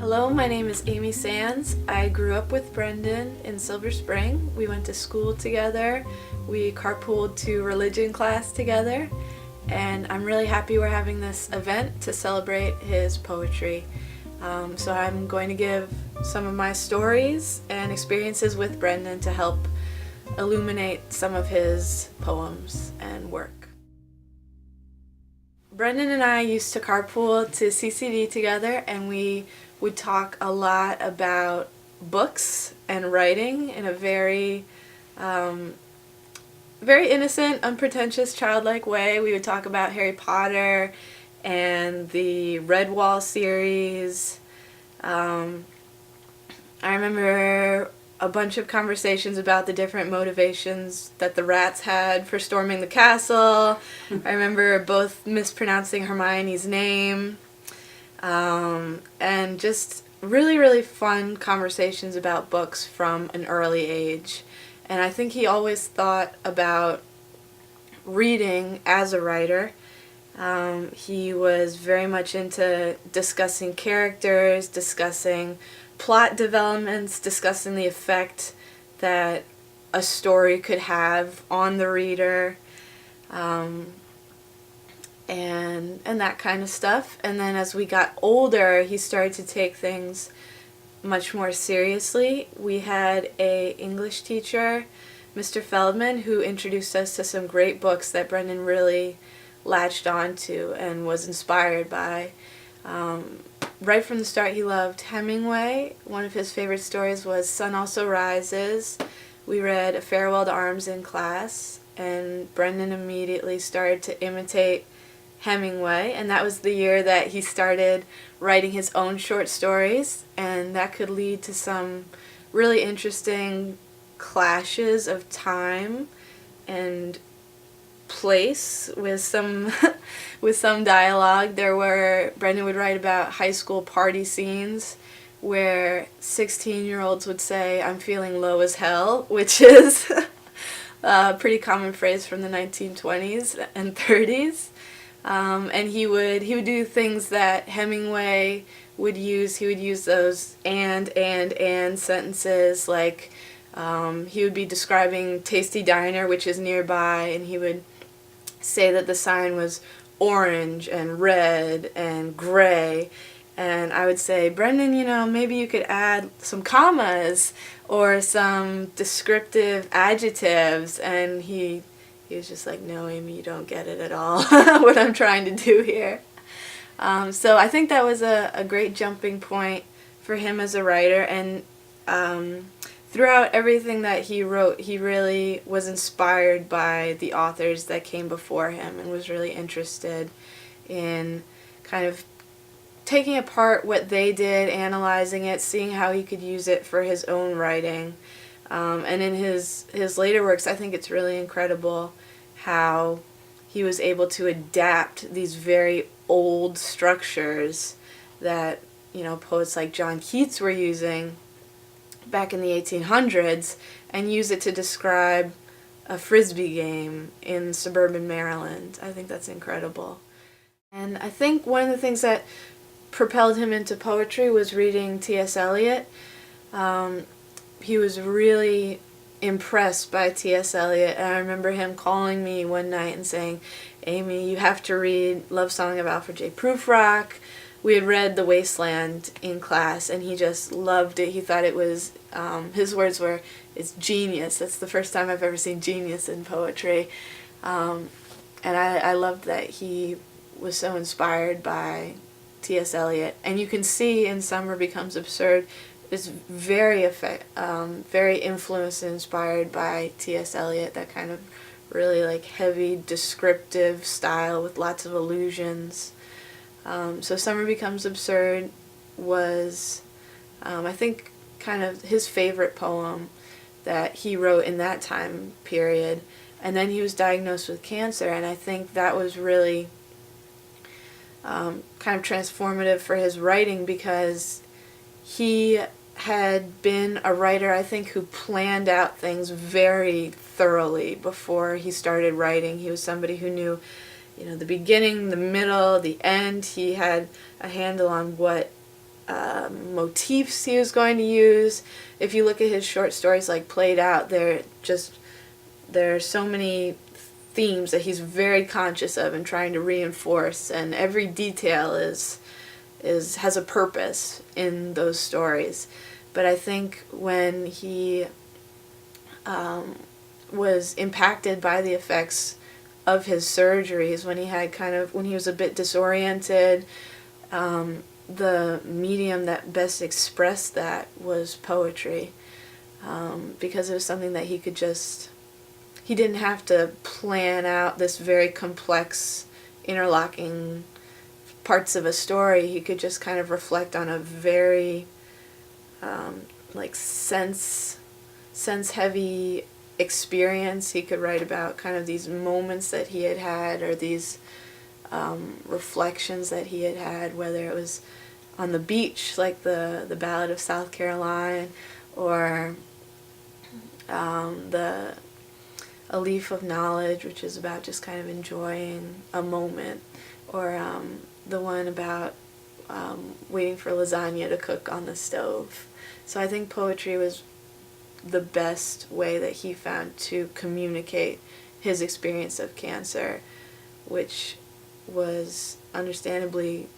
Hello, my name is Amy Sands. I grew up with Brendan in Silver Spring. We went to school together. We carpooled to religion class together. And I'm really happy we're having this event to celebrate his poetry. So I'm going to give some of my stories and experiences with Brendan to help illuminate some of his poems and work. Brendan and I used to carpool to CCD together, and we would talk a lot about books and writing in a very innocent, unpretentious, childlike way. We would talk about Harry Potter and the Redwall series. I remember a bunch of conversations about the different motivations that the rats had for storming the castle. I remember both mispronouncing Hermione's name. And just really, really fun conversations about books from an early age. And I think he always thought about reading as a writer. He was very much into discussing characters, discussing plot developments, discussing the effect that a story could have on the reader, and that kind of stuff. And then as we got older, he started to take things much more seriously. We had a English teacher, Mr. Feldman, who introduced us to some great books that Brendan really latched onto and was inspired by. Right from the start, he loved Hemingway. One of his favorite stories was Sun Also Rises. We read A Farewell to Arms in class, and Brendan immediately started to imitate Hemingway, and that was the year that he started writing his own short stories, and that could lead to some really interesting clashes of time and place with some with some dialogue. Brendan would write about high school party scenes where 16-year-olds would say, "I'm feeling low as hell," which is a pretty common phrase from the 1920s and 30s. And he would do things that Hemingway would use. He would use those and sentences, like he would be describing Tasty Diner, which is nearby, and he would say that the sign was orange and red and gray. And I would say, "Brendan, maybe you could add some commas or some descriptive adjectives." And he was just like, "No, Amy, you don't get it at all, what I'm trying to do here." So I think that was a great jumping point for him as a writer. And throughout everything that he wrote, he really was inspired by the authors that came before him and was really interested in kind of taking apart what they did, analyzing it, seeing how he could use it for his own writing. And in his later works, I think it's really incredible how he was able to adapt these very old structures that, poets like John Keats were using back in the 1800s and use it to describe a frisbee game in suburban Maryland. I think that's incredible. And I think one of the things that propelled him into poetry was reading T.S. Eliot. He was really impressed by T.S. Eliot, and I remember him calling me one night and saying, "Amy, you have to read Love Song of Alfred J. Prufrock." We had read The Wasteland in class, and he just loved it. He thought it was, his words were, "It's genius." That's the first time I've ever seen genius in poetry. And I loved that he was so inspired by T.S. Eliot. And you can see in Summer Becomes Absurd, is very influenced and inspired by T.S. Eliot, that kind of really heavy descriptive style with lots of allusions. So Summer Becomes Absurd was, I think, kind of his favorite poem that he wrote in that time period. And then he was diagnosed with cancer, and I think that was really kind of transformative for his writing, because he had been a writer, I think, who planned out things very thoroughly before he started writing. He was somebody who knew, the beginning, the middle, the end. He had a handle on what motifs he was going to use. If you look at his short stories like Played Out, there are so many themes that he's very conscious of and trying to reinforce, and every detail has a purpose in those stories. But I think when he was impacted by the effects of his surgeries, when he was a bit disoriented, the medium that best expressed that was poetry, because it was something that he didn't have to plan out this very complex interlocking parts of a story. He could just kind of reflect on a very sense heavy experience. He could write about kind of these moments that he had, or these reflections that he had, whether it was on the beach, like the Ballad of South Caroline, or the A Leaf of Knowledge, which is about just kind of enjoying a moment, or the one about waiting for lasagna to cook on the stove. So I think poetry was the best way that he found to communicate his experience of cancer, which was understandably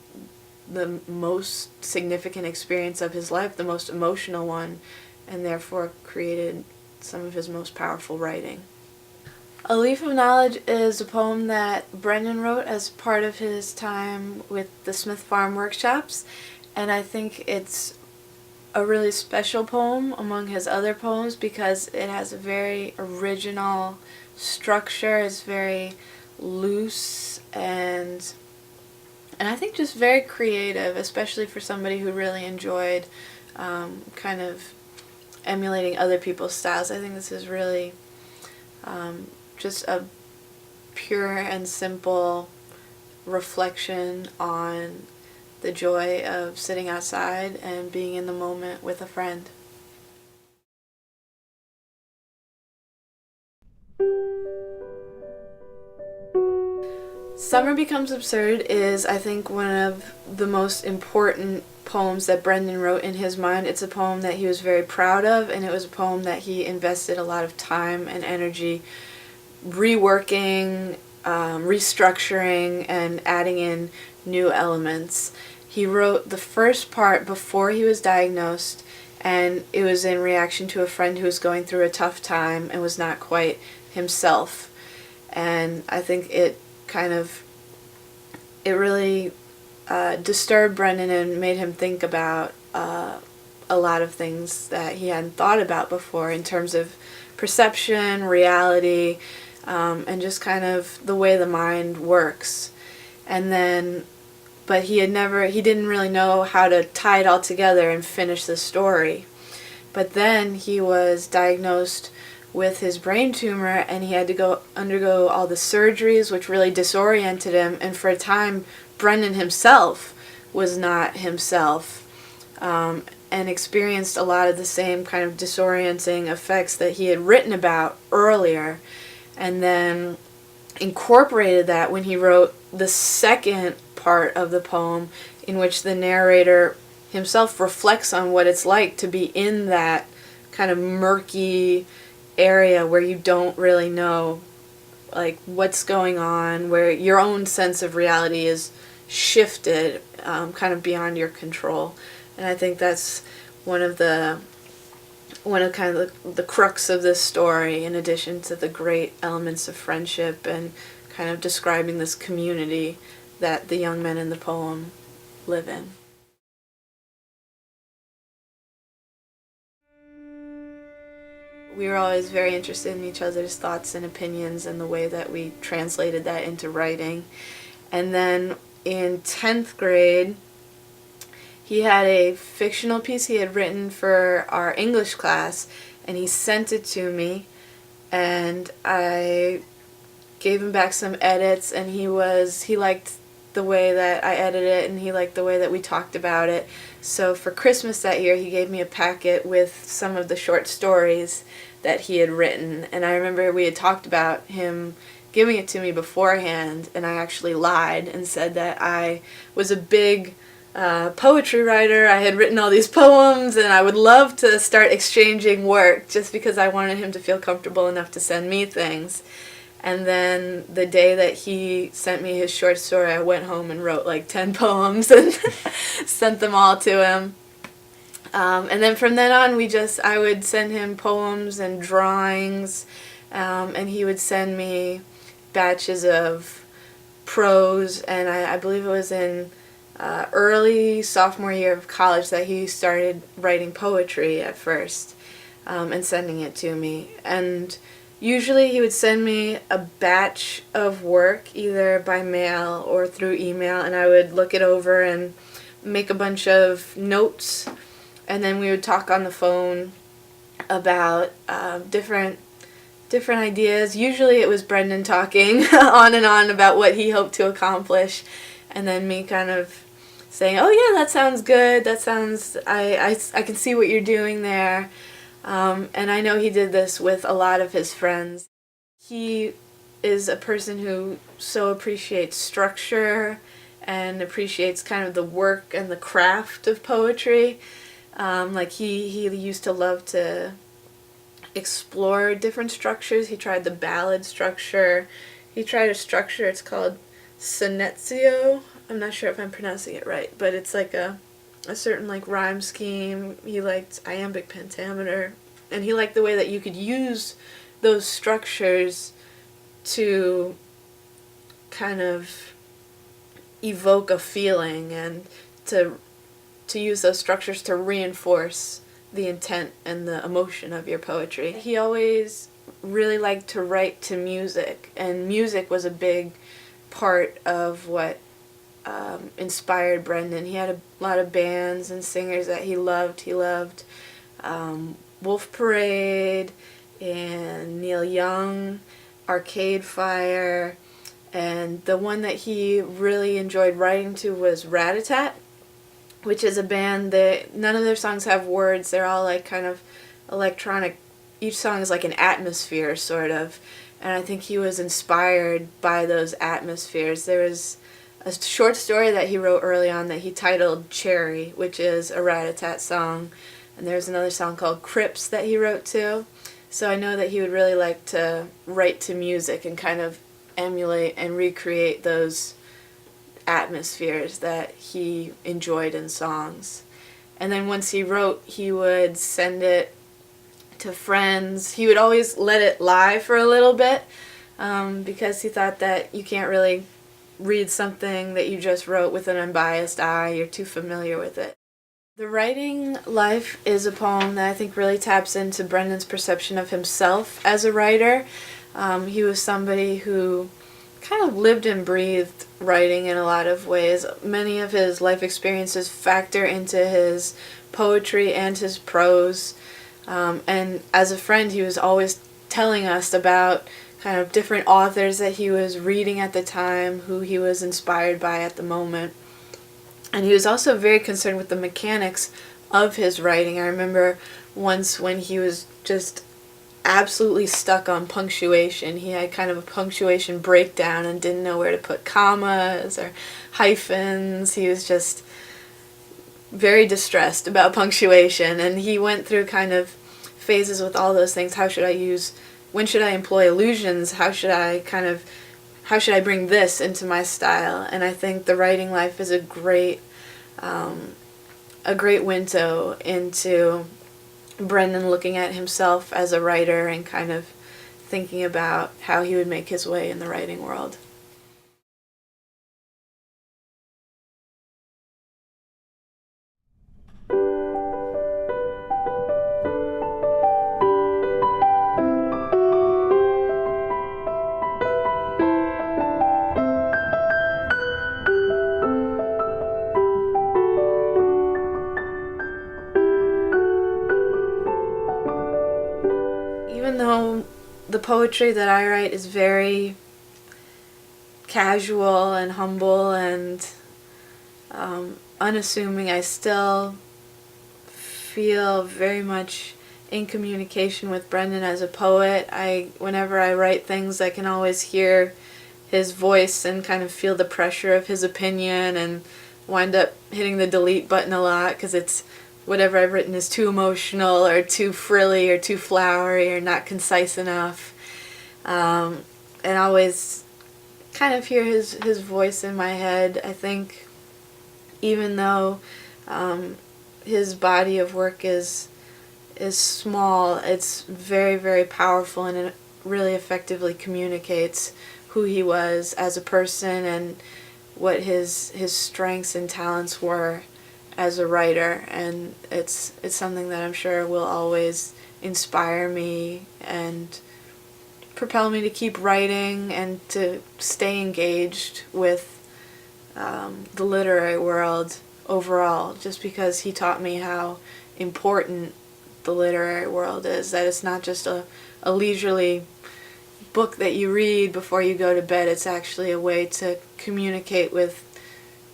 the most significant experience of his life, the most emotional one, and therefore created some of his most powerful writing. A Leaf of Knowledge is a poem that Brendan wrote as part of his time with the Smith Farm workshops, and I think it's a really special poem among his other poems because it has a very original structure. It's very loose and I think just very creative, especially for somebody who really enjoyed kind of emulating other people's styles. I think this is really just a pure and simple reflection on the joy of sitting outside and being in the moment with a friend. Summer Becomes Absurd is, I think, one of the most important poems that Brendan wrote in his mind. It's a poem that he was very proud of, and it was a poem that he invested a lot of time and energy reworking, restructuring, and adding in new elements. He wrote the first part before he was diagnosed, and it was in reaction to a friend who was going through a tough time and was not quite himself. And I think it really disturbed Brendan and made him think about a lot of things that he hadn't thought about before in terms of perception, reality, and just kind of the way the mind works. And then, but he didn't really know how to tie it all together and finish the story. But then he was diagnosed with his brain tumor, and he had to undergo all the surgeries, which really disoriented him. And for a time, Brendan himself was not himself, and experienced a lot of the same kind of disorienting effects that he had written about earlier, and then incorporated that when he wrote the second part of the poem, in which the narrator himself reflects on what it's like to be in that kind of murky area where you don't really know like what's going on, where your own sense of reality is shifted kind of beyond your control. And I think that's one of the crux of this story, in addition to the great elements of friendship and kind of describing this community that the young men in the poem live in. We were always very interested in each other's thoughts and opinions and the way that we translated that into writing. And then in 10th grade, he had a fictional piece he had written for our English class, and he sent it to me, and I gave him back some edits, and he liked the way that I edited it, and he liked the way that we talked about it. So for Christmas that year, he gave me a packet with some of the short stories that he had written, and I remember we had talked about him giving it to me beforehand, and I actually lied and said that I was a big poetry writer. I had written all these poems, and I would love to start exchanging work just because I wanted him to feel comfortable enough to send me things. And then the day that he sent me his short story, I went home and wrote like 10 poems and sent them all to him. And then from then on, I would send him poems and drawings, and he would send me batches of prose, and I believe it was in early sophomore year of college that he started writing poetry at first, and sending it to me. And usually he would send me a batch of work either by mail or through email, and I would look it over and make a bunch of notes, and then we would talk on the phone about different ideas. Usually it was Brendan talking on and on about what he hoped to accomplish, and then me kind of saying, oh yeah, that sounds good, I can see what you're doing there. And I know he did this with a lot of his friends. He is a person who so appreciates structure and appreciates kind of the work and the craft of poetry. Like he used to love to explore different structures. He tried the ballad structure. He tried a structure, it's called sonetio. I'm not sure if I'm pronouncing it right, but it's like a certain like rhyme scheme. He liked iambic pentameter, and he liked the way that you could use those structures to kind of evoke a feeling, and to use those structures to reinforce the intent and the emotion of your poetry. He always really liked to write to music, and music was a big part of what inspired Brendan. He had a lot of bands and singers that he loved. He loved Wolf Parade and Neil Young, Arcade Fire, and the one that he really enjoyed writing to was Rat-a-tat, which is a band that none of their songs have words. They're all like kind of electronic. Each song is like an atmosphere, sort of. And I think he was inspired by those atmospheres. There was a short story that he wrote early on that he titled Cherry, which is a Rat-a-tat song. And there's another song called Crips that he wrote too. So I know that he would really like to write to music and kind of emulate and recreate those atmospheres that he enjoyed in songs. And then once he wrote, he would send it to friends. He would always let it lie for a little bit, because he thought that you can't really read something that you just wrote with an unbiased eye. You're too familiar with it. The Writing Life is a poem that I think really taps into Brendan's perception of himself as a writer. He was somebody who kind of lived and breathed writing in a lot of ways. Many of his life experiences factor into his poetry and his prose. And as a friend, he was always telling us about kind of different authors that he was reading at the time, who he was inspired by at the moment. And he was also very concerned with the mechanics of his writing. I remember once when he was just absolutely stuck on punctuation. He had kind of a punctuation breakdown and didn't know where to put commas or hyphens. He was just very distressed about punctuation, and he went through kind of phases with all those things. When should I employ allusions? How should I bring this into my style? And I think The Writing Life is a great window into Brendan looking at himself as a writer and kind of thinking about how he would make his way in the writing world. Even though the poetry that I write is very casual and humble and unassuming, I still feel very much in communication with Brendan as a poet. Whenever I write things, I can always hear his voice and kind of feel the pressure of his opinion and wind up hitting the delete button a lot because it's whatever I've written is too emotional or too frilly or too flowery or not concise enough. And always kind of hear his voice in my head. I think even though his body of work is small, it's very, very powerful, and it really effectively communicates who he was as a person and what his strengths and talents were as a writer. And it's something that I'm sure will always inspire me and propel me to keep writing and to stay engaged with the literary world overall, just because he taught me how important the literary world is, that it's not just a leisurely book that you read before you go to bed. It's actually a way to communicate with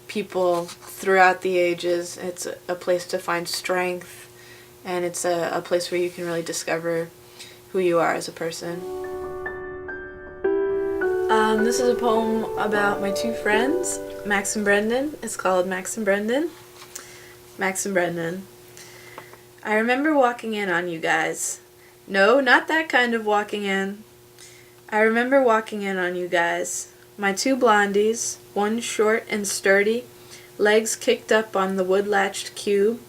people throughout the ages. It's a place to find strength, and it's a place where you can really discover who you are as a person. This is a poem about my two friends, Max and Brendan. It's called Max and Brendan. Max and Brendan. I remember walking in on you guys. No, not that kind of walking in. I remember walking in on you guys. My two blondies, one short and sturdy, legs kicked up on the wood-latched cube,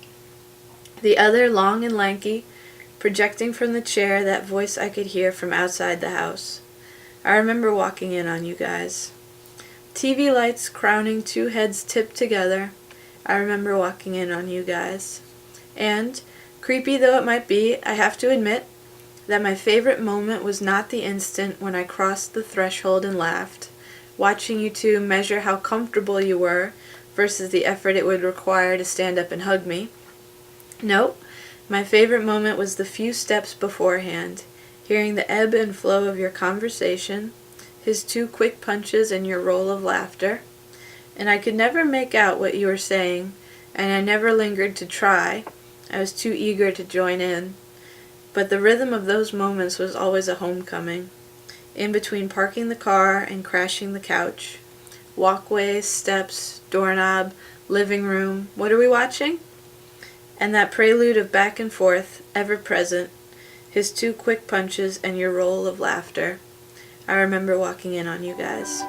the other long and lanky, projecting from the chair that voice I could hear from outside the house. I remember walking in on you guys. TV lights crowning two heads tipped together. I remember walking in on you guys. And, creepy though it might be, I have to admit that my favorite moment was not the instant when I crossed the threshold and laughed, watching you two measure how comfortable you were versus the effort it would require to stand up and hug me. No, my favorite moment was the few steps beforehand, hearing the ebb and flow of your conversation, his two quick punches and your roll of laughter. And I could never make out what you were saying, and I never lingered to try. I was too eager to join in. But the rhythm of those moments was always a homecoming. In between parking the car and crashing the couch. Walkways, steps, doorknob, living room. What are we watching? And that prelude of back and forth, ever present, his two quick punches and your roll of laughter. I remember walking in on you guys.